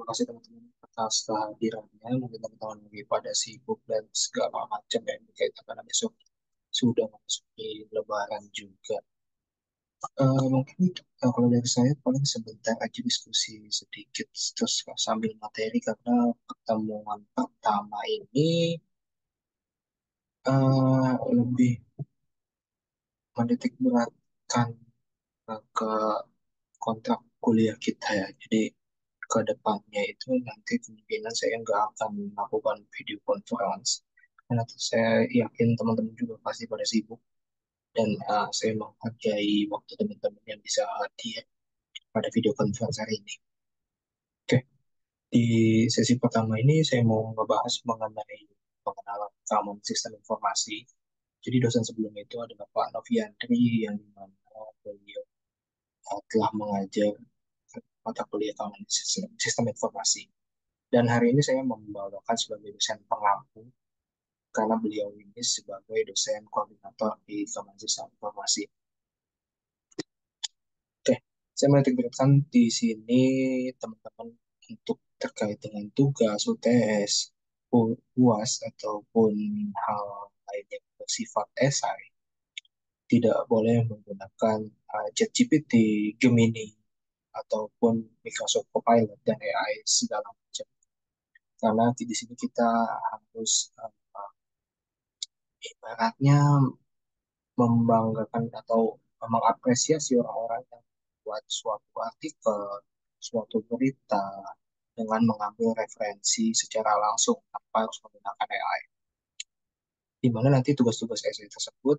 terima kasih teman-teman atas kehadirannya. Mungkin teman-teman lagi pada sibuk dan segala macam ya berkaitan karena besok sudah memasuki Lebaran juga. Mungkin kalau dari saya paling sebentar aja diskusi sedikit terus sambil materi karena pertemuan pertama ini lebih menitik beratkan ke kontrak kuliah kita ya. Jadi ke depannya itu nanti kemungkinan saya nggak akan melakukan video conference karena saya yakin teman-teman juga pasti pada sibuk dan saya menghargai waktu teman-teman yang bisa hadir pada video conference hari ini. Oke, di sesi pertama ini saya mau ngebahas mengenai pengenalan keamanan sistem informasi. Jadi dosen sebelumnya itu adalah Pak Noviandri yang dimana beliau telah mengajar mata kuliah keamanan sistem informasi. Dan hari ini saya membawakan sebagai dosen pengampu karena beliau ini sebagai dosen koordinator di Kementerian Sistem Informasi. Oke, saya menitik beratkan di sini teman-teman untuk terkait dengan tugas, UTS, UAS ataupun hal lain yang bersifat esai tidak boleh menggunakan ChatGPT, Gemini, ataupun Microsoft Copilot dan AI segala macam. Karena di sini kita harus ibaratnya membanggakan atau mengapresiasi orang-orang yang membuat suatu artikel, suatu berita dengan mengambil referensi secara langsung tanpa harus menggunakan AI. Di mana nanti tugas-tugas essay tersebut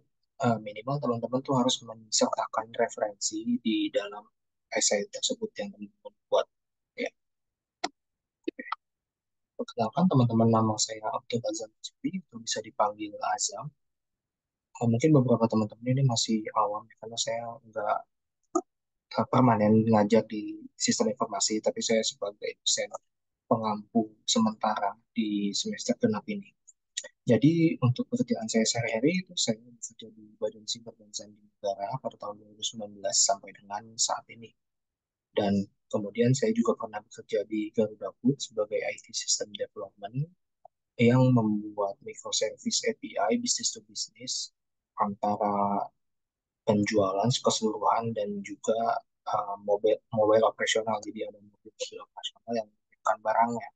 minimal teman-teman tuh harus mensertakan referensi di dalam essay tersebut yang teman-teman buat. Ya, perkenalkan teman-teman, nama saya Abdul Azam Jufri, itu bisa dipanggil Azam. Mungkin beberapa teman-teman ini masih awam ya, karena saya nggak permanen ngajar di sistem informasi, tapi saya sebagai dosen pengampu sementara di semester genap ini. Jadi untuk pekerjaan saya sehari-hari itu saya bekerja di Badan Siber dan Sandi Negara pada tahun 2019 sampai dengan saat ini. Dan kemudian saya juga pernah bekerja di Garuda Food sebagai IT System Development yang membuat microservice API business to business antara penjualan keseluruhan dan juga mobile mobile operasional. Jadi ada mobil operasional yang mengirimkan barangnya.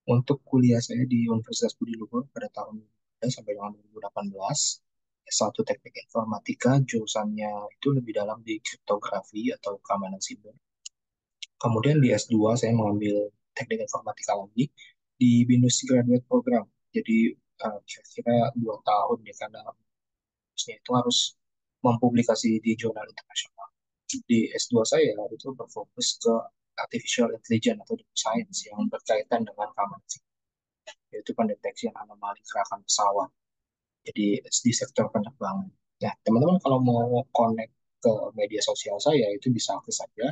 Untuk kuliah saya di Universitas Budi Luhur pada tahun 2019 sampai dengan 2018, S1 Teknik Informatika, jurusannya itu lebih dalam di kriptografi atau keamanan siber. Kemudian di S2 saya mengambil Teknik Informatika lagi di BINUS Graduate Program. Jadi kira-kira 2 tahun ya karena itu harus mempublikasi di jurnal internasional. Di S2 saya itu berfokus ke artificial intelligence atau data science yang berkaitan dengan keamanan siber, yaitu pendeteksian anomali gerakan pesawat. Jadi di sektor penerbangan. Nah, teman-teman kalau mau connect ke media sosial saya itu bisa akses saja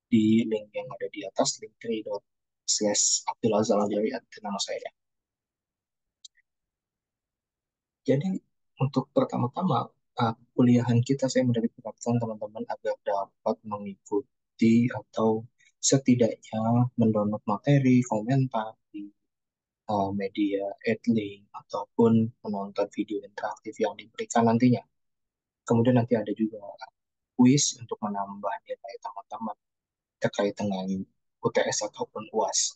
di link yang ada di atas, linktree.com/Abdulazam itu nama saya. Jadi untuk pertama-tama kuliahan kita saya mendapatkan teman-teman agar dapat mengikuti atau setidaknya mendownload materi, komentar di media Edlink ataupun menonton video interaktif yang diberikan nantinya. Kemudian nanti ada juga kuis untuk menambah nilai teman-teman terkait dengan UTS ataupun UAS.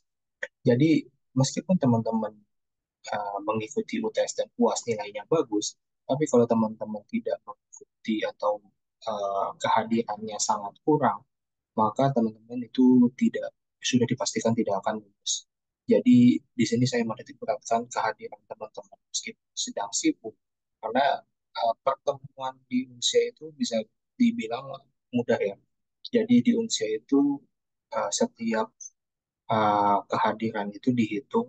Jadi meskipun teman-teman mengikuti UTS dan UAS nilainya bagus, tapi kalau teman-teman tidak mengikuti atau kehadirannya sangat kurang, maka teman-teman itu tidak sudah dipastikan tidak akan lulus. Jadi di sini saya menitik beratkan kehadiran teman-teman meskipun sedang sibuk, karena pertemuan di Unsia itu bisa dibilang mudah ya. Jadi di Unsia itu setiap kehadiran itu dihitung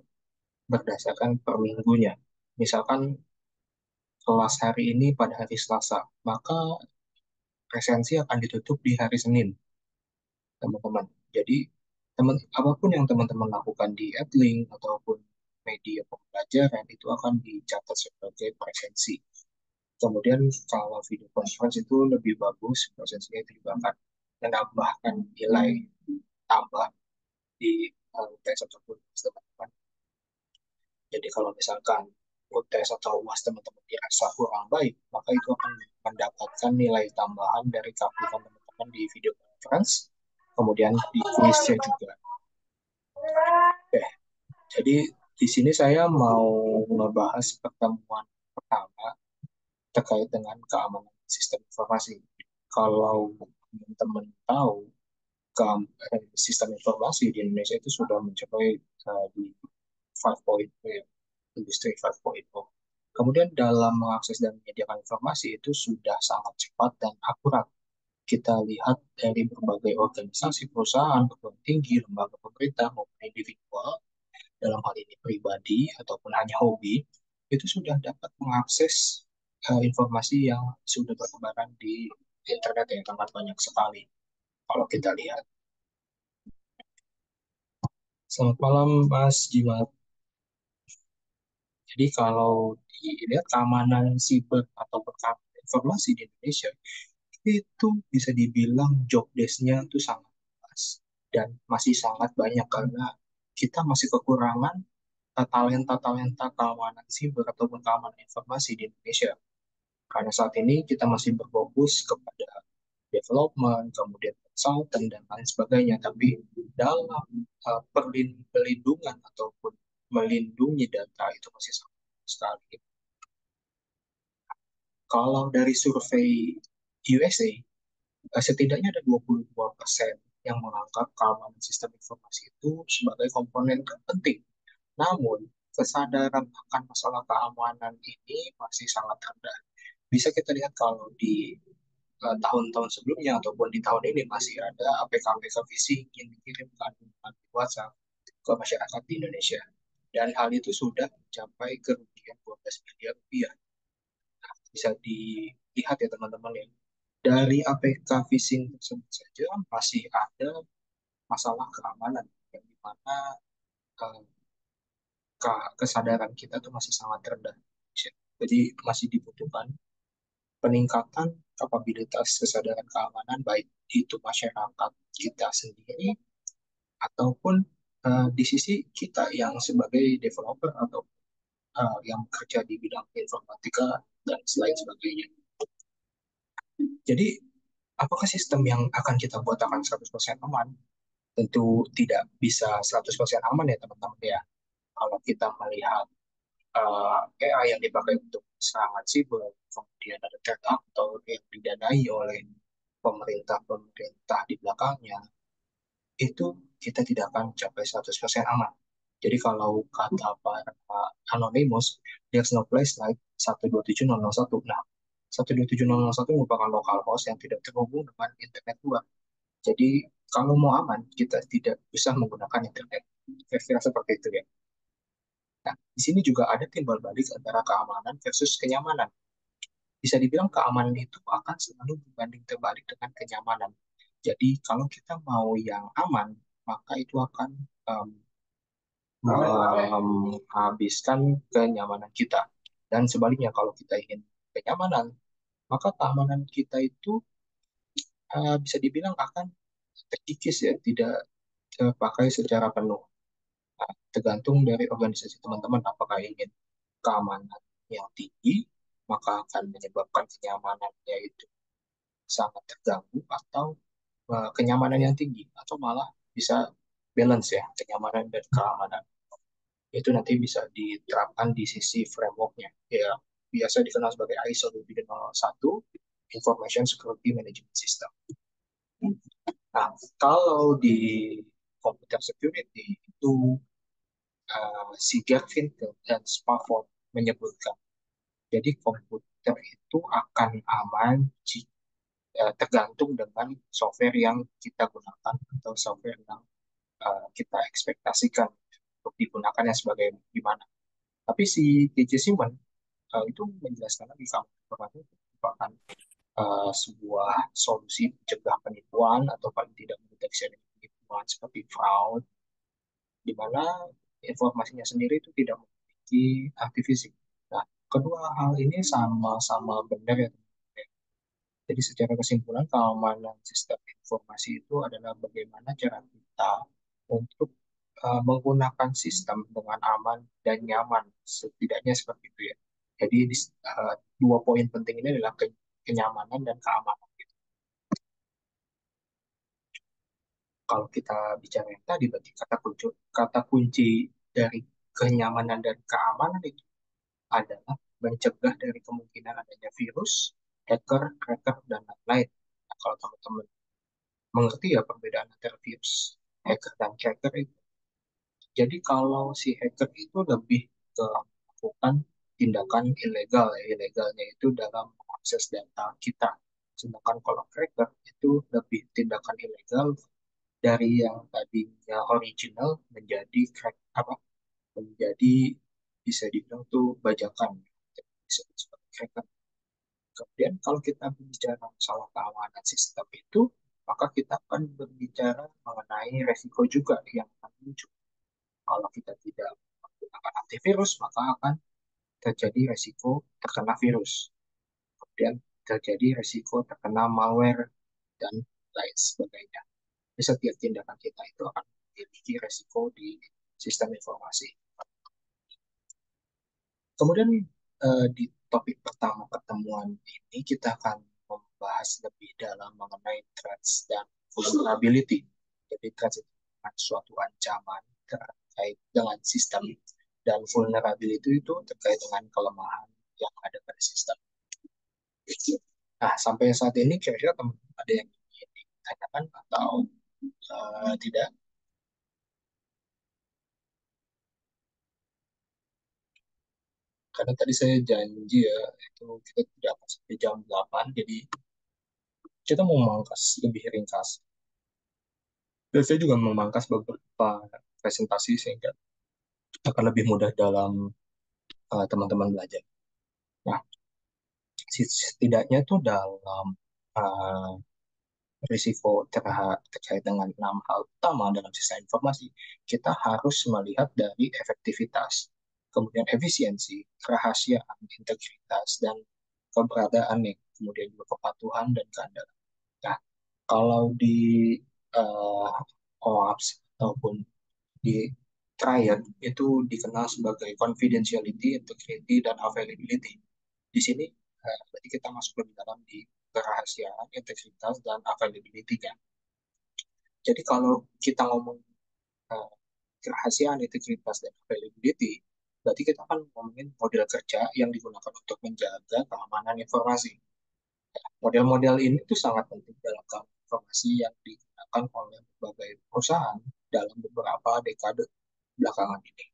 berdasarkan per minggunya. Misalkan kelas hari ini pada hari Selasa, maka presensi akan ditutup di hari Senin, teman-teman. Jadi, apapun yang teman-teman lakukan di Edlink ataupun media pembelajaran itu akan dicatat sebagai presensi. Kemudian kalau video conference itu lebih bagus, presensinya itu juga akan menambahkan nilai tambah di UTS ataupun UAS teman-teman. Jadi kalau misalkan UTS atau UAS teman-teman dirasa kurang baik, maka itu akan mendapatkan nilai tambahan dari keaktifan teman-teman di video conference, kemudian di kuisnya juga. Oke, jadi di sini saya mau ngebahas pertemuan pertama terkait dengan keamanan sistem informasi. Kalau teman-teman tahu, sistem informasi di Indonesia itu sudah mencapai di 5.0, ya, industri 5.0. Kemudian dalam mengakses dan menyediakan informasi itu sudah sangat cepat dan akurat. Kita lihat dari berbagai organisasi, perusahaan, perguruan tinggi, lembaga pemerintah maupun individual, dalam hal ini pribadi ataupun hanya hobi, itu sudah dapat mengakses informasi yang sudah bertebaran di internet yang sangat banyak sekali. Kalau kita lihat. Selamat malam, Mas Jimat. Jadi kalau dilihat keamanan siber atau keamanan informasi di Indonesia, itu bisa dibilang job desk-nya itu sangat luas dan masih sangat banyak karena kita masih kekurangan talenta-talenta keamanan siber ataupun keamanan informasi di Indonesia. Karena saat ini kita masih berfokus kepada development, kemudian consultant, dan lain sebagainya. Tapi dalam perlindungan ataupun melindungi data itu masih sangat sekali. Kalau dari survei USA, setidaknya ada 22% yang menganggap keamanan sistem informasi itu sebagai komponen penting. Namun, kesadaran akan masalah keamanan ini masih sangat rendah. Bisa kita lihat kalau di tahun-tahun sebelumnya ataupun di tahun ini masih ada APK-APK phishing yang dikirimkan di WhatsApp ke masyarakat di Indonesia. Dan hal itu sudah mencapai kerugian 12 miliar rupiah. Bisa dilihat ya teman-teman ya. Dari APK phishing tersebut saja masih ada masalah keamanan yang dimana eh, kesadaran kita tuh masih sangat rendah. Jadi masih dibutuhkan peningkatan kapabilitas kesadaran keamanan baik itu masyarakat kita sendiri ataupun di sisi kita yang sebagai developer atau yang bekerja di bidang informatika dan selain sebagainya. Jadi apakah sistem yang akan kita buat akan 100% aman? Tentu tidak bisa 100% aman ya teman-teman ya. Kalau kita melihat AI yang dipakai untuk serangan siber, kemudian ada threat actor yang didanai oleh pemerintah-pemerintah di belakangnya, itu kita tidak akan capai 100% aman. Jadi kalau kata para Anonymous, there's no place like 127.001. Nah, 127.001 merupakan local host yang tidak terhubung dengan internet luar. Jadi kalau mau aman, kita tidak bisa menggunakan internet. Kira-kira seperti itu ya. Nah, di sini juga ada timbal balik antara keamanan versus kenyamanan. Bisa dibilang keamanan itu akan selalu berbanding terbalik dengan kenyamanan. Jadi kalau kita mau yang aman, maka itu akan um, menghabiskan kenyamanan kita. Dan sebaliknya kalau kita ingin kenyamanan, maka keamanan kita itu bisa dibilang akan terkikis ya, tidak terpakai secara penuh. Nah, tergantung dari organisasi teman-teman apakah ingin keamanan yang tinggi, maka akan menyebabkan kenyamanannya itu sangat terganggu atau kenyamanan yang tinggi atau malah bisa balance ya kenyamanan dan keamanan. Itu nanti bisa diterapkan di sisi frameworknya ya biasa dikenal sebagai ISO 27001 Information Security Management System. Nah, kalau di computer security itu si Gavin dan Spafford menyebutkan, jadi komputer itu akan aman jika tergantung dengan software yang kita gunakan atau software yang kita ekspektasikan untuk digunakannya sebagai gimana. Tapi si DJ Simon itu menjelaskan lagi kalau informasi itu merupakan sebuah solusi mencegah penipuan atau paling tidak mendeteksi penipuan seperti fraud, di mana informasinya sendiri itu tidak memiliki arti fisik. Nah, kedua hal ini sama-sama benar ya. Jadi secara kesimpulan keamanan sistem informasi itu adalah bagaimana cara kita untuk menggunakan sistem dengan aman dan nyaman, setidaknya seperti itu ya. Jadi dua poin penting ini adalah kenyamanan dan keamanan. Kalau kita bicara yang tadi, berarti kata kunci dari kenyamanan dan keamanan itu adalah mencegah dari kemungkinan adanya virus, hacker, cracker, dan lain-lain. Nah, kalau teman-teman mengerti ya perbedaan antara virus, hacker, dan cracker itu. Jadi kalau si hacker itu lebih ke melakukan tindakan ilegal, ya. Ilegalnya itu dalam mengakses data kita. Sedangkan kalau cracker itu lebih tindakan ilegal dari yang tadinya original menjadi crack apa menjadi bisa dibilang tuh bajakan, bisa sebagai cracker. Kemudian kalau kita berbicara masalah keamanan sistem itu, maka kita akan berbicara mengenai resiko juga yang akan muncul. Kalau kita tidak menggunakan antivirus, maka akan terjadi resiko terkena virus. Kemudian terjadi resiko terkena malware dan lain sebagainya. Jadi setiap tindakan kita itu akan memiliki resiko di sistem informasi. Kemudian di topik pertama pertemuan ini kita akan membahas lebih dalam mengenai threats dan vulnerability. Jadi threats itu adalah suatu ancaman terkait dengan sistem dan vulnerability itu terkait dengan kelemahan yang ada pada sistem. Nah, sampai saat ini kira-kira teman ada yang ingin ditanyakan atau tidak? Karena tadi saya janji ya, itu kita tidak akan sampai jam 8, jadi kita mau memangkas lebih ringkas. Dan saya juga memangkas beberapa presentasi sehingga akan lebih mudah dalam teman-teman belajar. Nah, setidaknya tuh dalam uh, risiko terkait dengan 6 hal utama dalam sistem informasi, kita harus melihat dari efektivitas, kemudian efisiensi, kerahasiaan, integritas, dan keberadaan nih, kemudian juga kepatuhan dan keandalan. Nah, kalau di uh, OAPS ataupun di triad itu dikenal sebagai confidentiality, integrity, dan availability. Di sini berarti kita masuk lebih dalam di kerahasiaan, integritas, dan availability-nya. Jadi kalau kita ngomong uh, kerahasiaan, integritas, dan availability, berarti kita akan ngomongin model kerja yang digunakan untuk menjaga keamanan informasi. Model-model ini tuh sangat penting dalam keamanan informasi yang digunakan oleh berbagai perusahaan dalam beberapa dekade belakangan ini.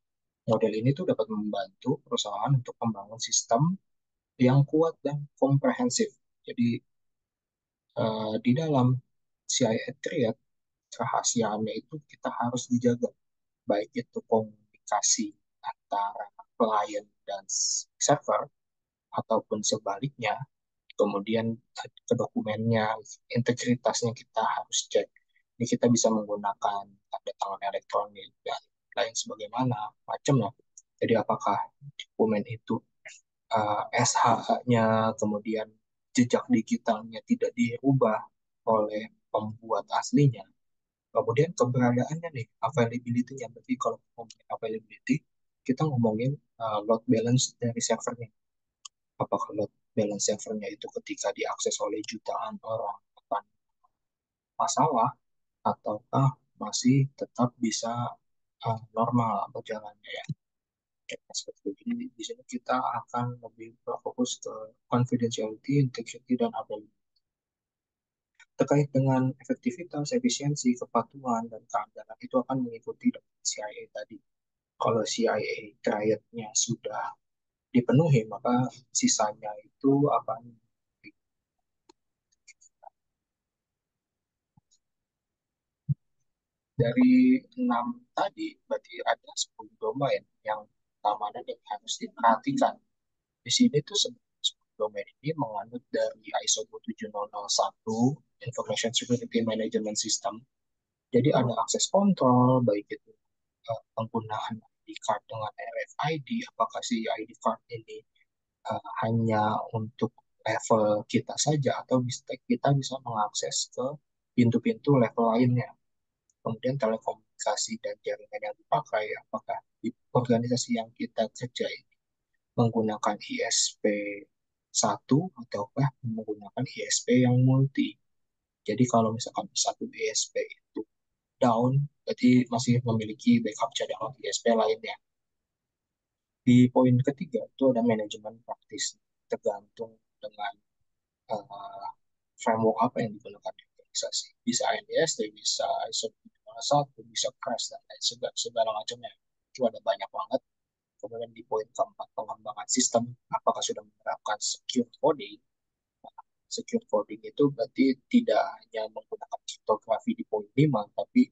Model ini tuh dapat membantu perusahaan untuk membangun sistem yang kuat dan komprehensif. Jadi di dalam CIA Triad, kerahasiaannya itu kita harus dijaga, baik itu komunikasi antara klien dan server ataupun sebaliknya. Kemudian ke dokumennya, integritasnya kita harus cek. Ini kita bisa menggunakan tanda tangan elektronik dan lain sebagaimana macam ya. Jadi apakah dokumen itu SHA-nya, kemudian jejak digitalnya tidak dirubah oleh pembuat aslinya. Kemudian keberadaannya nih, availability-nya. Berarti kalau ngomongin availability, kita ngomongin load balance dari servernya. Apakah load balance servernya itu ketika diakses oleh jutaan orang akan masalah, ataukah masih tetap bisa normal berjalannya ya. Seperti itu. Jadi di sini kita akan lebih berfokus ke confidentiality, integrity, dan availability. Terkait dengan efektivitas, efisiensi, kepatuhan, dan keandalan itu akan mengikuti dengan CIA tadi. Kalau CIA triadnya sudah dipenuhi, maka sisanya itu akan dari 6 tadi, berarti ada 10 domain yang keamanan yang harus diperhatikan. Di sini tuh domain ini menganut dari ISO 27001 Information Security Management System. Jadi ada akses kontrol, baik itu penggunaan ID card dengan RFID, apakah si ID card ini hanya untuk level kita saja atau kita bisa mengakses ke pintu-pintu level lainnya. Kemudian telekom aplikasi dan jaringan yang dipakai, apakah di organisasi yang kita kerjai menggunakan ISP 1 ataukah menggunakan ISP yang multi. Jadi kalau misalkan satu ISP itu down, berarti masih memiliki backup cadangan ISP lainnya. Di poin ketiga itu ada manajemen praktis, tergantung dengan uh, framework apa yang digunakan di organisasi. Bisa NIST, bisa ISO 201, bisa CRAS, dan lain segala macamnya. Itu ada banyak banget. Kemudian di poin keempat, pengembangan sistem, apakah sudah menerapkan secure coding. Secure coding itu berarti tidak hanya menggunakan kriptografi di poin 5, tapi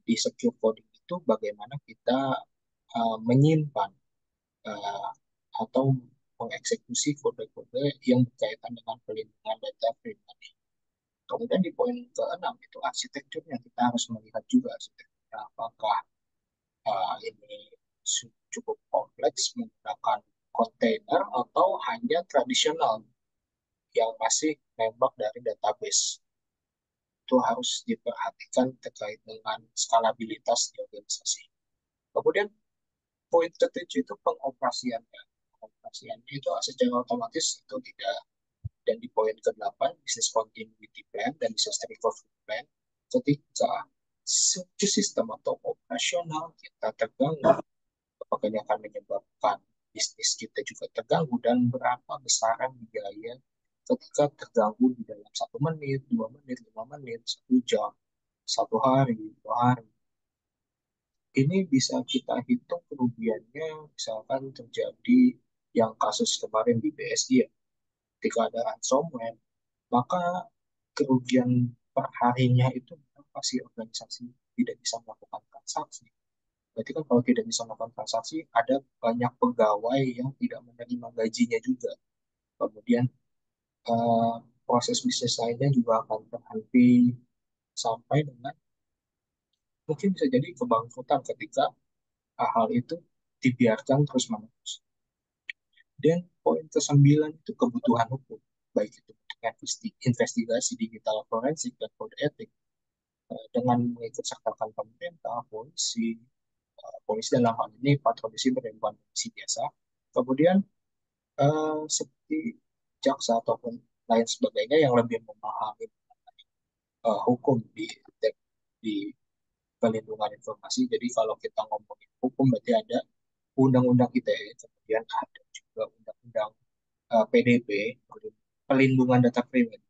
di secure coding itu bagaimana kita menyimpan uh, atau mengeksekusi kode-kode yang berkaitan dengan pelindungan data pribadi. Kemudian di poin ke-6 itu arsitekturnya, kita harus melihat juga arsitekturnya apakah ini cukup kompleks menggunakan kontainer atau hanya tradisional yang masih nembak dari database. Itu harus diperhatikan terkait dengan skalabilitas di organisasi. Kemudian poin ketujuh itu pengoperasiannya. Pengoperasiannya itu secara otomatis itu tidak. Dan di poin ke-8, business continuity plan dan disaster recovery plan, ketika suatu sistem atau operasional kita terganggu, apakah ini akan menyebabkan bisnis kita juga terganggu dan berapa besaran biaya ketika terganggu di dalam 1 menit, 2 menit, 5 menit, 1 jam, 1 hari, 2 hari. Ini bisa kita hitung kerugiannya, misalkan terjadi yang kasus kemarin di BSI ya, ketika ada ransomware, maka kerugian per harinya itu pasti organisasi tidak bisa melakukan transaksi. Berarti kan kalau tidak bisa melakukan transaksi, ada banyak pegawai yang tidak menerima gajinya juga. Kemudian eh, proses bisnis lainnya juga akan terhenti sampai dengan mungkin bisa jadi kebangkrutan ketika hal itu dibiarkan terus-menerus. Dan poin ke-9 itu kebutuhan hukum, baik itu untuk investigasi digital forensik dan kode etik dengan mengikut sertakan pemerintah, polisi dalam hal ini patroli siber dan polisi biasa, kemudian seperti jaksa ataupun lain sebagainya yang lebih memahami hukum di pelindungan informasi. Jadi kalau kita ngomongin hukum berarti ada undang-undang ITE, kemudian ada juga undang-undang PDP, pelindungan data pribadi.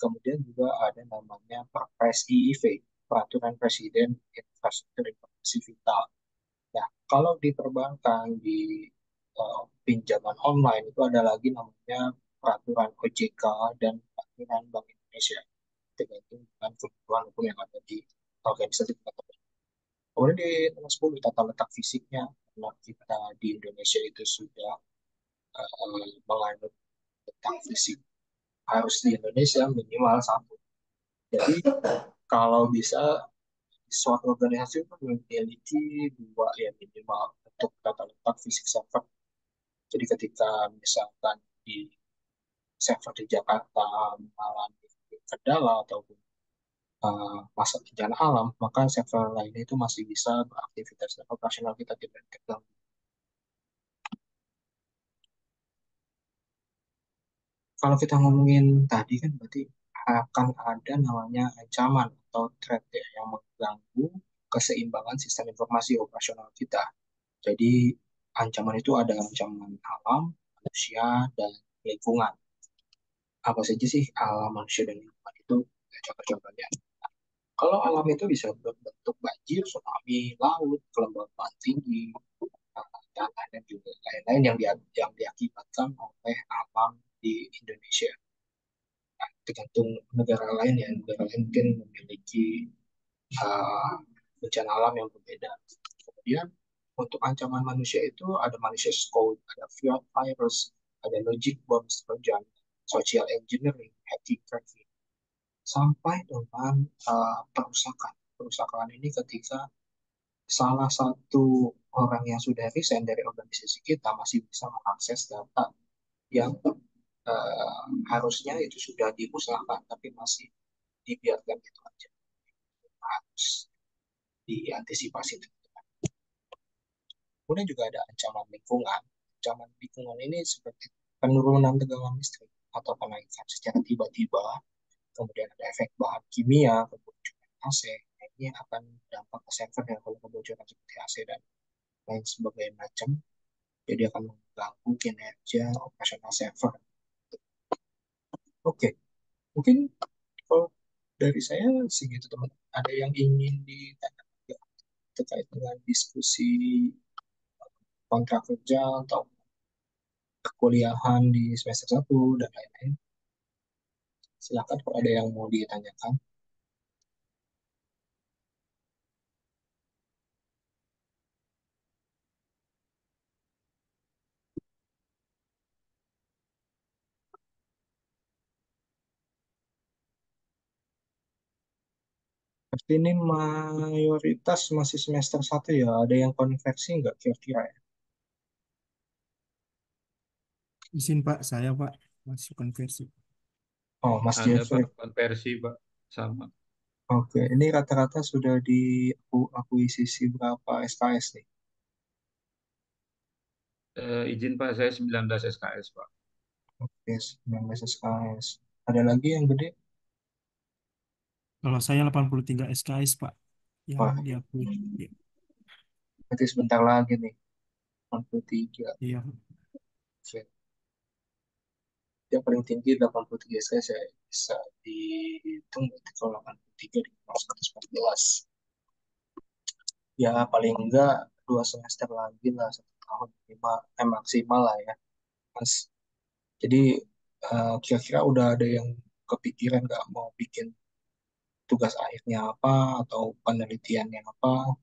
Kemudian juga ada namanya Perpres IIV, Peraturan Presiden Infrastruktur Informasi Vital. Nah, kalau di perbankan, di pinjaman online itu ada lagi namanya Peraturan OJK dan Peraturan Bank Indonesia, tergantung dengan kebutuhan hukum yang ada di organisasi kita. Kemudian di nomor 10 tata letak fisiknya, karena kita di Indonesia itu sudah menganut tentang fisik harus di Indonesia minimal 1. Jadi kalau bisa suatu organisasi itu memiliki 2 ya minimal untuk tata letak fisik server. Jadi ketika misalkan di server di Jakarta mengalami kendala ataupun masalah bencana alam, maka server lainnya itu masih bisa beraktivitas dan operasional kita tidak terganggu. Kalau kita ngomongin tadi kan berarti akan ada namanya ancaman atau threat ya yang mengganggu keseimbangan sistem informasi operasional kita. Jadi ancaman itu ada ancaman alam, manusia, dan lingkungan. Apa saja sih alam, manusia, dan lingkungan itu? Ya, contoh-contohnya. Kalau alam itu bisa berbentuk banjir, tsunami, laut, kelembapan tinggi, tanah, dan juga lain-lain yang diakibatkan oleh alam di Indonesia. Tergantung negara lain ya, negara lain mungkin memiliki uh, bencana alam yang berbeda. Kemudian untuk ancaman manusia itu ada malicious code, ada virus, ada logic bombs, trojan, social engineering, hacking, cracking, sampai dengan perusakan. Perusakan ini ketika salah satu orang yang sudah resign dari organisasi kita masih bisa mengakses data yang harusnya itu sudah dimusnahkan, tapi masih dibiarkan gitu aja. Harus diantisipasi. Kemudian juga ada ancaman lingkungan. Ancaman lingkungan ini seperti penurunan tegangan listrik atau kenaikan secara tiba-tiba, kemudian ada efek bahan kimia, kebocoran AC. Nah, ini akan dampak ke server yang kalau kebocoran seperti AC dan lain sebagainya macam. Jadi akan mengganggu kinerja operasional server. Oke, mungkin kalau dari saya segitu teman. Ada yang ingin ditanyakan nggak terkait dengan diskusi kontrak kerja atau perkuliahan di semester satu dan lain-lain? Silakan kalau ada yang mau ditanyakan. Seperti ini mayoritas masih semester satu ya. Ada yang konversi nggak kira-kira ya? Izin Pak, saya Pak masih konversi. Oh, Mas Ada Pak Jeffrey. konversi Pak sama. Oke, ini rata-rata sudah akuisisi berapa SKS nih? Izin Pak saya 19 SKS Pak. Oke, 19 SKS. Ada lagi yang gede? Kalau saya 83 SKS Pak yang Wah, diakui. Ya, berarti sebentar lagi nih. 63. iya. Oke. Yang paling tinggi 83 SKS saya bisa dihitung berarti kalau 83 di 114. Ya paling enggak 2 semester lagi lah, 1 tahun maksimal lah ya Mas. Jadi kira-kira udah ada yang kepikiran nggak mau bikin tugas akhirnya apa atau penelitiannya apa?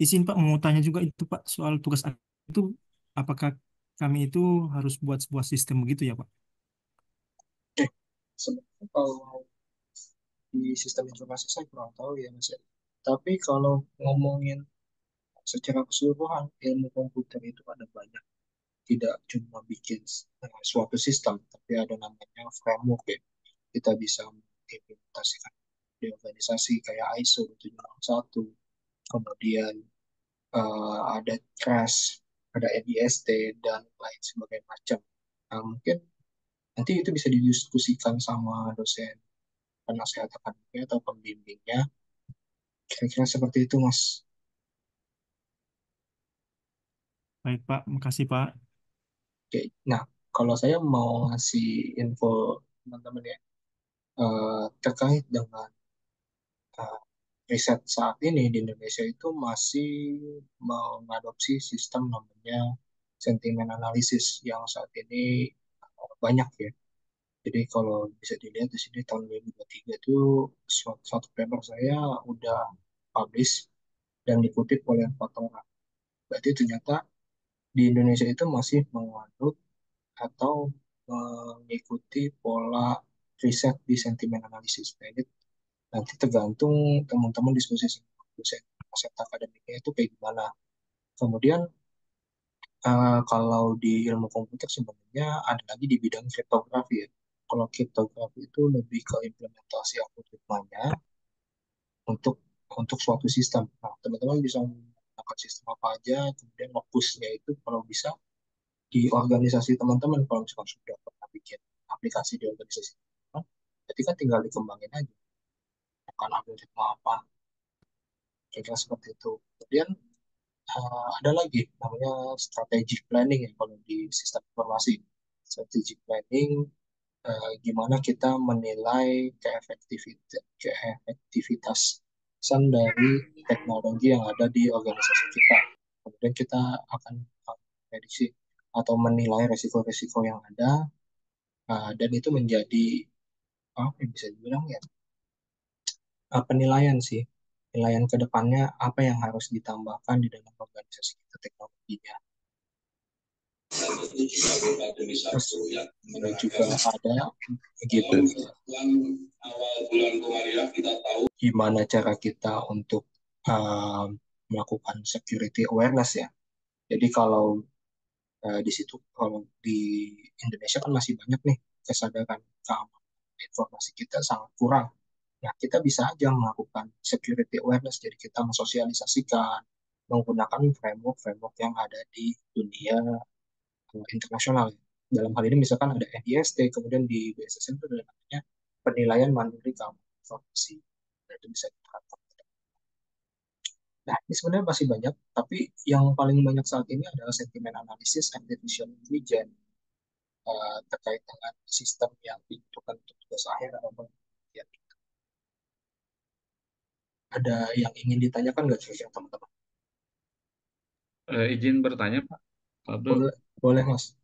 Izin Pak mau tanya juga itu Pak soal tugas akhir itu apakah kami itu harus buat sebuah sistem begitu ya Pak? Sebenarnya kalau di sistem informasi saya kurang tahu ya Mas ya. Tapi kalau ngomongin secara keseluruhan ilmu komputer itu ada banyak, tidak cuma bikin suatu sistem, tapi ada namanya framework ya. Kita bisa mengimplementasikan di organisasi kayak ISO 701, kemudian ada Trust, ada NIST, dan lain sebagainya macam. Nah, mungkin nanti itu bisa didiskusikan sama dosen penasehat akademiknya atau pembimbingnya. Kira-kira seperti itu, Mas. Baik Pak, makasih Pak. Oke. Nah, kalau saya mau ngasih info teman-teman ya, terkait dengan uh, riset saat ini di Indonesia itu masih mengadopsi sistem namanya sentimen analysis yang saat ini banyak ya. Jadi kalau bisa dilihat di sini tahun 2023 itu satu paper saya udah publish dan dikutip oleh 4 orang. Berarti ternyata di Indonesia itu masih menganut atau mengikuti pola riset di sentimen analisis. Nah, ini nanti tergantung teman-teman diskusi sama dosen aset akademiknya itu kayak gimana. Kemudian kalau di ilmu komputer sebenarnya ada lagi di bidang kriptografi ya. Kalau kriptografi itu lebih ke implementasi algoritmanya untuk suatu sistem. Nah, teman-teman bisa menggunakan sistem apa aja, kemudian fokusnya itu kalau bisa di organisasi teman-teman. Kalau misalkan sudah pernah bikin aplikasi di organisasi teman, jadi kan tinggal dikembangin aja. Akan algoritma apa, kira-kira seperti itu. Kemudian ada lagi namanya strategic planning ya kalau di sistem informasi. Strategic planning, gimana kita menilai keefektivitasan dari teknologi yang ada di organisasi kita. Kemudian kita akan prediksi atau menilai resiko-resiko yang ada, dan itu menjadi apa yang bisa dibilang ya, penilaian sih, penilaian ke depannya apa yang harus ditambahkan di dalam organisasi kita teknologinya. Terus juga ada gitu gimana cara kita untuk melakukan security awareness ya. Jadi kalau Di situ kalau di Indonesia kan masih banyak nih kesadaran keamanan informasi kita sangat kurang. Nah, kita bisa aja melakukan security awareness, jadi kita mensosialisasikan menggunakan framework-framework yang ada di dunia internasional. Dalam hal ini misalkan ada NIST, kemudian di BSSN itu ada namanya penilaian mandiri keamanan informasi. Nah, itu bisa diterapkan. Nah, ini sebenarnya masih banyak, tapi yang paling banyak saat ini adalah sentimen analisis artificial intelligence terkait dengan sistem yang dibutuhkan untuk tugas akhir atau penelitian. Ada yang ingin ditanyakan nggak kira-kira teman-teman? Izin bertanya Pak Abdul, Boleh, boleh Mas.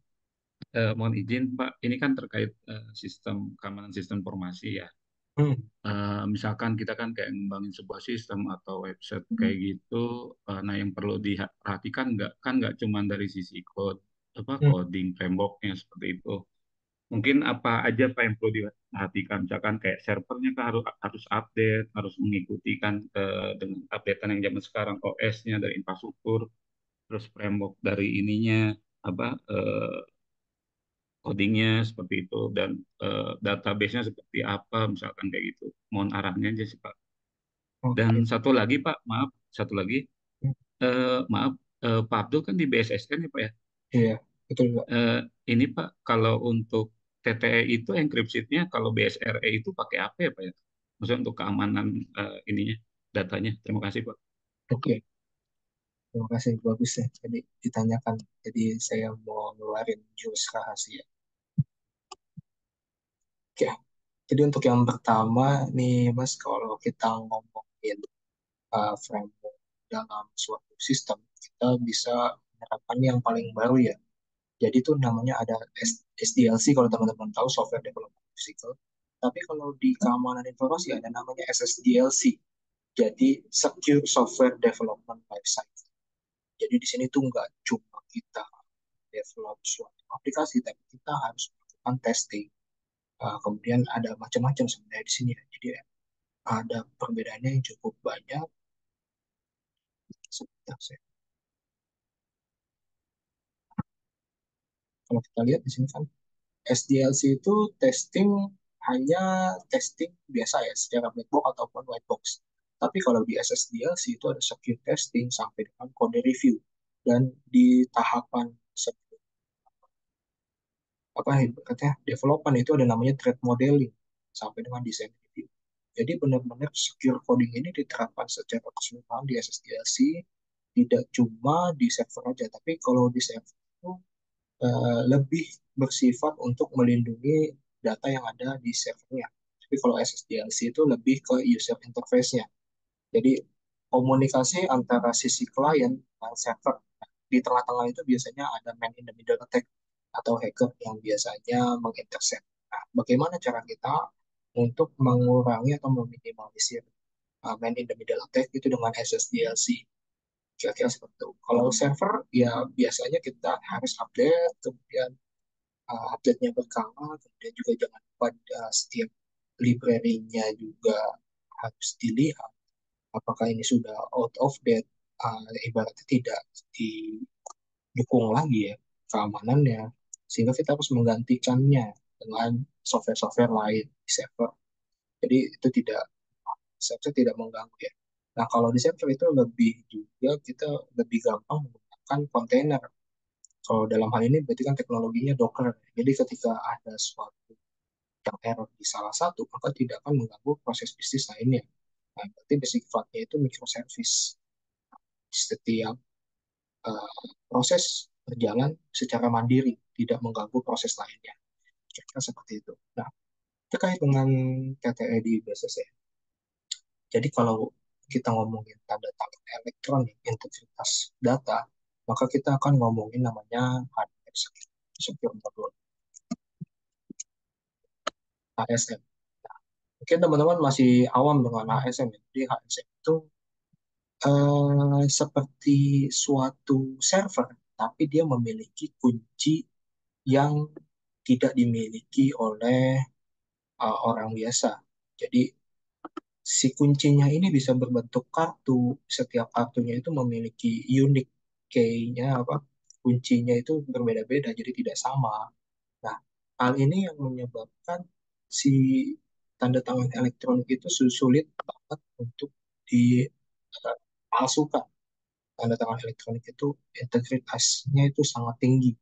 mohon izin Pak, ini kan terkait sistem keamanan sistem informasi ya. Hmm. Misalkan kita kan kayak ngembangin sebuah sistem atau website kayak gitu, nah yang perlu diperhatikan nggak cuma dari sisi Hmm. coding frameworknya seperti itu. Mungkin apa aja Pak yang perlu diperhatikan, misalkan kayak servernya kan harus update, harus mengikuti kan dengan updatean yang zaman sekarang, OS-nya dari infrastruktur, terus framework dari ininya apa codingnya seperti itu, dan database-nya seperti apa misalkan kayak gitu. Mohon arahnya aja sih Pak. Dan Oke. satu lagi Pak, maaf, satu lagi, Hmm. maaf, Pak Abdul kan di BSSN ya Pak ya. Iya, betul Pak. Eh, ini Pak, kalau untuk TTE itu enkripsinya, kalau BSRE itu pakai apa ya Pak ya? Maksudnya untuk keamanan ininya, datanya. Terima kasih Pak. Oke, terima kasih. Bagus ya. Jadi ditanyakan. Jadi saya mau ngeluarin jurus rahasia. Oke, jadi untuk yang pertama nih Mas, kalau kita ngomongin framework dalam suatu sistem, kita bisa menerapkan yang paling baru ya. Jadi itu namanya ada SDLC kalau teman-teman tahu, Software Development Lifecycle. Tapi kalau di keamanan informasi ada namanya SSDLC. Jadi Secure Software Development Lifecycle. Jadi di sini tuh nggak cuma kita develop suatu aplikasi, tapi kita harus melakukan testing. Kemudian ada macam-macam sebenarnya di sini ya. Jadi ada perbedaannya yang cukup banyak. Sebentar, kalau kita lihat di sini kan SDLC itu testing hanya testing biasa ya, secara black box ataupun white box. Tapi kalau di SSDLC itu ada secure testing sampai dengan code review. Dan di tahapan sebelum apa katanya development itu ada namanya threat modeling sampai dengan design review. Jadi benar-benar secure coding ini diterapkan secara keseluruhan di SSDLC, tidak cuma di server aja, tapi kalau di server itu lebih bersifat untuk melindungi data yang ada di servernya. Tapi kalau SSDLC itu lebih ke user interface-nya. Jadi komunikasi antara sisi klien dan server. Nah, di tengah-tengah itu biasanya ada man in the middle attack atau hacker yang biasanya mengintercept. Nah, bagaimana cara kita untuk mengurangi atau meminimalisir man in the middle attack itu dengan SSDLC? Kira-kira seperti itu. Kalau server ya biasanya kita harus update, kemudian update-nya berkala, kemudian juga jangan lupa setiap library-nya juga harus dilihat apakah ini sudah out of date, ibaratnya tidak didukung lagi ya keamanannya, sehingga kita harus menggantikannya dengan software-software lain di server. Jadi itu tidak server tidak mengganggu ya. Nah, kalau di server itu lebih juga kita lebih gampang menggunakan kontainer. Kalau dalam hal ini berarti kan teknologinya Docker. Jadi ketika ada suatu yang error di salah satu, maka tidak akan mengganggu proses bisnis lainnya. Nah, berarti sifatnya itu microservice. Setiap proses berjalan secara mandiri, tidak mengganggu proses lainnya. Kira-kira seperti itu. Nah, terkait dengan TTE di BSS. Jadi kalau kita ngomongin tanda tangan elektronik, integritas data, maka kita akan ngomongin namanya hardware secure module, HSM. Mungkin teman-teman masih awam dengan HSM ya. Jadi HSM itu seperti suatu server, tapi dia memiliki kunci yang tidak dimiliki oleh orang biasa. Jadi si kuncinya ini bisa berbentuk kartu. Setiap kartunya itu memiliki unique key-nya apa? kuncinya itu berbeda-beda, jadi tidak sama. Nah, hal ini yang menyebabkan si tanda tangan elektronik itu sulit banget untuk dipalsukan. Tanda tangan elektronik itu integritasnya itu sangat tinggi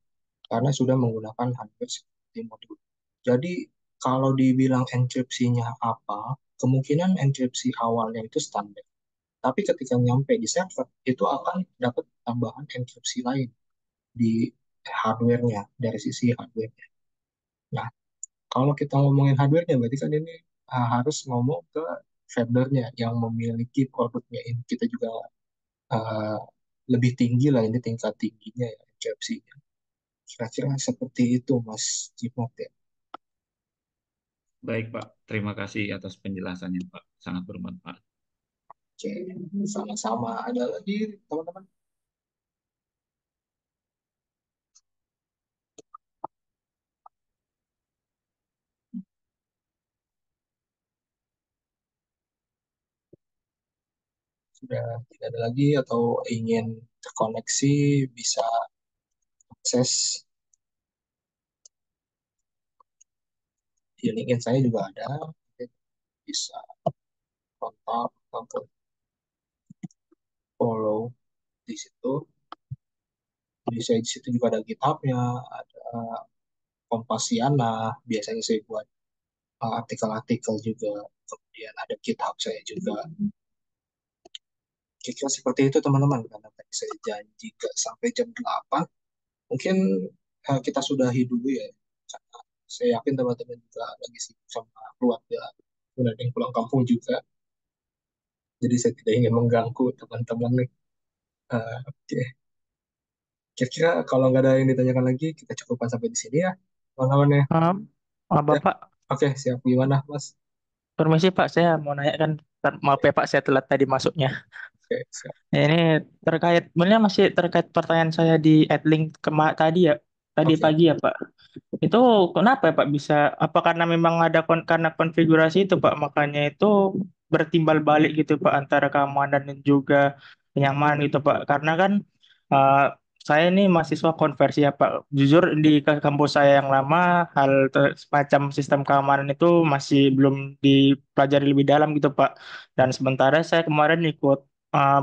karena sudah menggunakan hardware seperti modul. Jadi kalau dibilang enkripsinya apa, kemungkinan enkripsi awalnya itu standar. Tapi ketika nyampe di server, itu akan dapat tambahan enkripsi lain di hardware-nya, dari sisi hardware-nya. Nah, kalau kita ngomongin hardware-nya, berarti kan ini harus ngomong ke vendor-nya yang memiliki produknya ini. Kita juga uh, lebih tinggi lah ini tingkat tingginya ya, enkripsinya. Kira-kira seperti itu, Mas Jimat ya. Baik, Pak. Terima kasih atas penjelasannya, Pak. Sangat bermanfaat. Oke, sama-sama. Ada lagi, teman-teman? Sudah tidak ada lagi atau ingin terkoneksi, bisa akses di LinkedIn saya juga ada. Bisa kontak ataupun follow di situ. Jadi saya di situ juga ada GitHub-nya, ada Kompasiana, biasanya saya buat artikel-artikel juga. Kemudian ada GitHub saya juga. Kira-kira seperti itu teman-teman, karena tadi saya janji gak sampai jam 8. Mungkin kita sudahi dulu ya. Karena saya yakin teman-teman juga lagi sibuk sama keluarga. Kemudian ada yang pulang kampung juga. Jadi saya tidak ingin mengganggu teman-teman nih. Oke. Kira-kira kalau nggak ada yang ditanyakan lagi, kita cukupkan sampai di sini ya, teman-teman ya. Ah, Ya, Bapak, oke, siap. Gimana, Mas? permisi Pak, saya mau nanya kan, maaf ya Pak, saya telat tadi masuknya. Oke, siap. Ya, ini terkait, sebenarnya masih terkait pertanyaan saya di Adlink tadi ya, tadi Oke, pagi ya Pak. Itu kenapa ya Pak bisa, apa karena memang ada karena konfigurasi itu Pak, makanya itu bertimbal balik gitu Pak antara keamanan dan juga kenyamanan gitu Pak. Karena kan eh, saya ini mahasiswa konversi ya Pak. Jujur di kampus saya yang lama semacam sistem keamanan itu masih belum dipelajari lebih dalam gitu Pak. Dan sementara saya kemarin ikut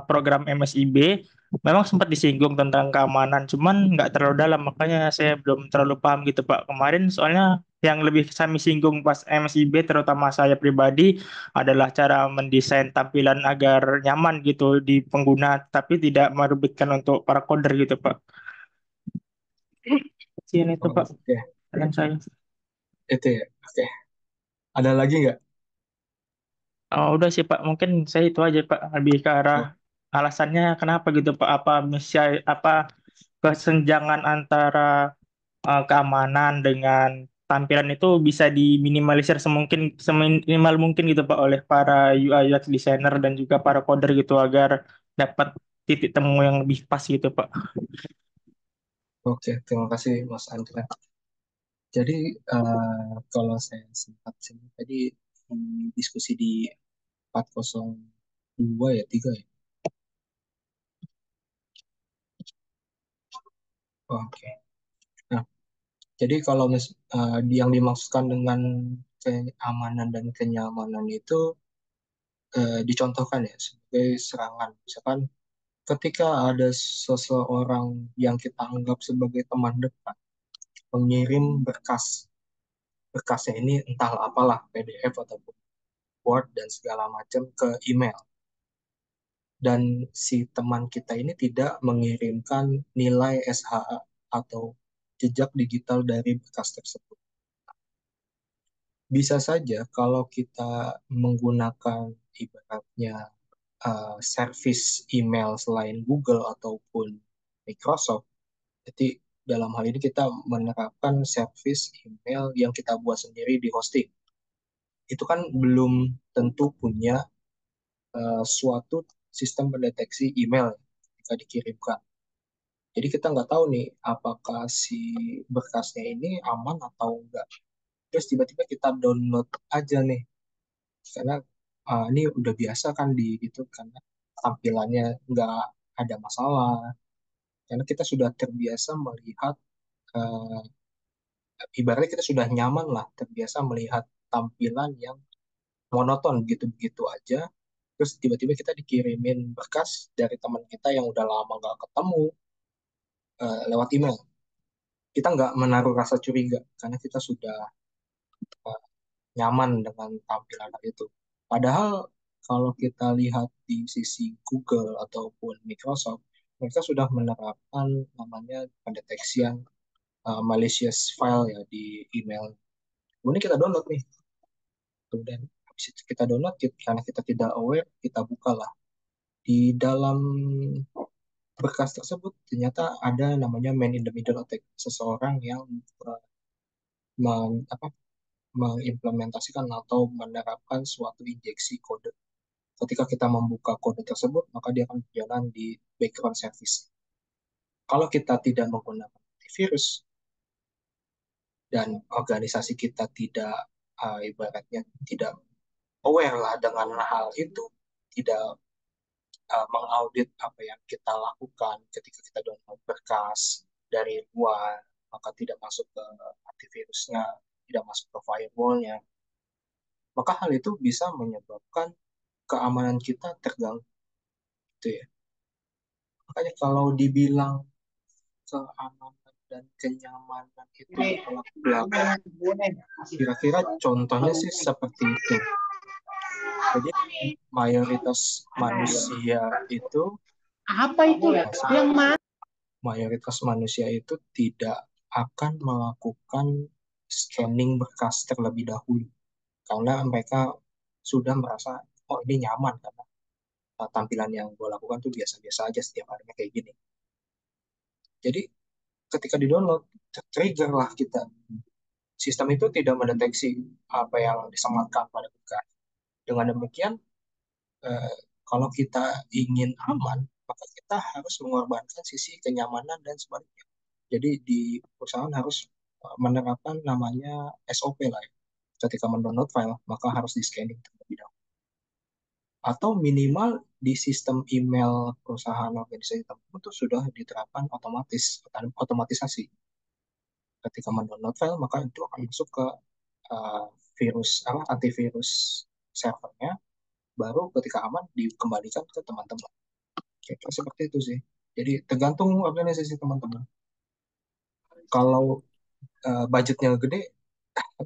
program MSIB. Memang sempat disinggung tentang keamanan, cuman nggak terlalu dalam, makanya saya belum terlalu paham gitu Pak. Kemarin soalnya yang lebih kami singgung pas MSIB, terutama saya pribadi, adalah cara mendesain tampilan agar nyaman gitu di pengguna, tapi tidak merugikan untuk para coder gitu Pak. Sekian itu Pak, oke. dan saya. Itu ya. Oke. Ada lagi nggak? Oh, udah sih Pak, mungkin saya itu aja Pak, lebih ke arah Oh, alasannya kenapa gitu Pak, apa misalnya apa kesenjangan antara keamanan dengan tampilan itu bisa diminimalisir seminimal mungkin gitu Pak oleh para UI UX designer dan juga para coder gitu agar dapat titik temu yang lebih pas gitu Pak. oke. Terima kasih, Mas Andra. Jadi, kalau saya sempat sini tadi diskusi di 402 ya, 3 ya. Oke. Nah, jadi kalau yang dimaksudkan dengan keamanan dan kenyamanan itu dicontohkan ya sebagai serangan. Misalkan ketika ada seseorang yang kita anggap sebagai teman dekat mengirim berkasnya ini entah apalah PDF ataupun Word dan segala macam ke email, dan si teman kita ini tidak mengirimkan nilai SHA atau jejak digital dari berkas tersebut. Bisa saja kalau kita menggunakan ibaratnya service email selain Google ataupun Microsoft. Jadi dalam hal ini kita menerapkan service email yang kita buat sendiri di hosting. Itu kan belum tentu punya suatu sistem pendeteksi email ketika dikirimkan. Jadi kita nggak tahu nih apakah si berkasnya ini aman atau enggak. Terus tiba-tiba kita download aja nih, karena ini udah biasa kan di itu, karena tampilannya nggak ada masalah, Karena kita sudah terbiasa melihat, eh, ibaratnya kita sudah nyaman lah, terbiasa melihat tampilan yang monoton gitu-begitu aja. Terus tiba-tiba kita dikirimin berkas dari teman kita yang udah lama nggak ketemu, lewat email. Kita nggak menaruh rasa curiga karena kita sudah eh, nyaman dengan tampilan hal itu. Padahal kalau kita lihat di sisi Google ataupun Microsoft, mereka sudah menerapkan namanya pendeteksian malicious file ya di email. Kemudian kita download nih. Kemudian habis itu kita download, karena kita tidak aware, kita bukalah. Di dalam berkas tersebut ternyata ada namanya man in the middle attack, seseorang yang uh, apa, mengimplementasikan atau menerapkan suatu injeksi kode. Ketika kita membuka kode tersebut, maka dia akan berjalan di background service. Kalau kita tidak menggunakan antivirus dan organisasi kita tidak, ibaratnya tidak aware lah dengan hal itu, tidak mengaudit apa yang kita lakukan ketika kita download berkas dari luar, maka tidak masuk ke antivirusnya, tidak masuk ke firewallnya, maka hal itu bisa menyebabkan keamanan kita terganggu, gitu ya. Makanya kalau dibilang keamanan dan kenyamanan itu bertolak belakang, kira-kira contohnya sih seperti itu. Jadi mayoritas manusia itu Apa itu? Yang mana? mayoritas manusia itu tidak akan melakukan scanning berkas terlebih dahulu karena mereka sudah merasa, oh ini nyaman karena tampilan yang gue lakukan tuh biasa-biasa aja setiap harinya kayak gini. Jadi ketika di-download, trigger lah kita. Sistem itu tidak mendeteksi apa yang disematkan pada berkas. Dengan demikian, eh, kalau kita ingin aman, maka kita harus mengorbankan sisi kenyamanan dan sebaliknya. Jadi di perusahaan harus menerapkan namanya SOP lah ya. Ketika mendownload file, maka harus di-scanning terlebih dahulu. Atau minimal di sistem email perusahaan organisasi tertentu itu sudah diterapkan otomatisasi. Ketika mendownload file, maka itu akan masuk ke uh, antivirus servernya, baru ketika aman dikembalikan ke teman-teman. Kira-kira seperti itu sih. Jadi tergantung organisasi teman-teman. Kalau budgetnya gede,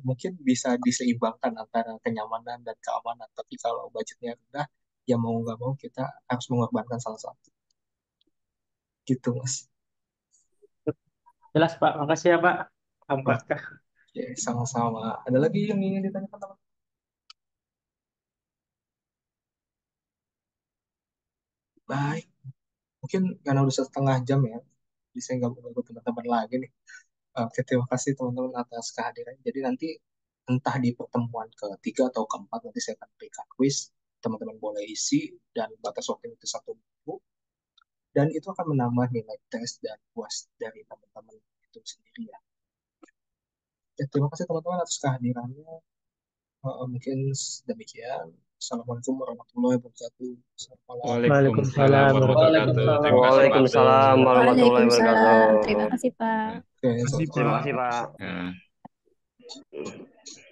mungkin bisa diseimbangkan antara kenyamanan dan keamanan. Tapi kalau budgetnya rendah, ya mau nggak mau kita harus mengorbankan salah satu. Gitu, Mas. Jelas Pak, makasih ya Pak. Nah, Apakah oke, sama-sama. Ada lagi yang ingin ditanyakan, teman? Baik. Mungkin karena udah setengah jam ya, jadi saya nggak mau ganggu teman-teman lagi nih. Oke, terima kasih teman-teman atas kehadiran. Jadi nanti entah di pertemuan ketiga atau keempat, nanti saya akan berikan quiz. Teman-teman boleh isi dan batas waktu itu 1 minggu. Dan itu akan menambah nilai tes dan puas dari teman-teman itu sendiri ya. Ya, terima kasih teman-teman atas kehadirannya. Mungkin demikian. Assalamualaikum warahmatullahi wabarakatuh. Assalamualaikum. Waalaikumsalam Waalaikumsalam warahmatullahi wabarakatuh. Terima kasih Pak Abdul. Waalaikumsalam warahmatullahi Waalaikumsalam. Terima wabarakatuh. kasih, Pak. Oke, Terima kasih Terima Pak. kasih, Pak. Ya.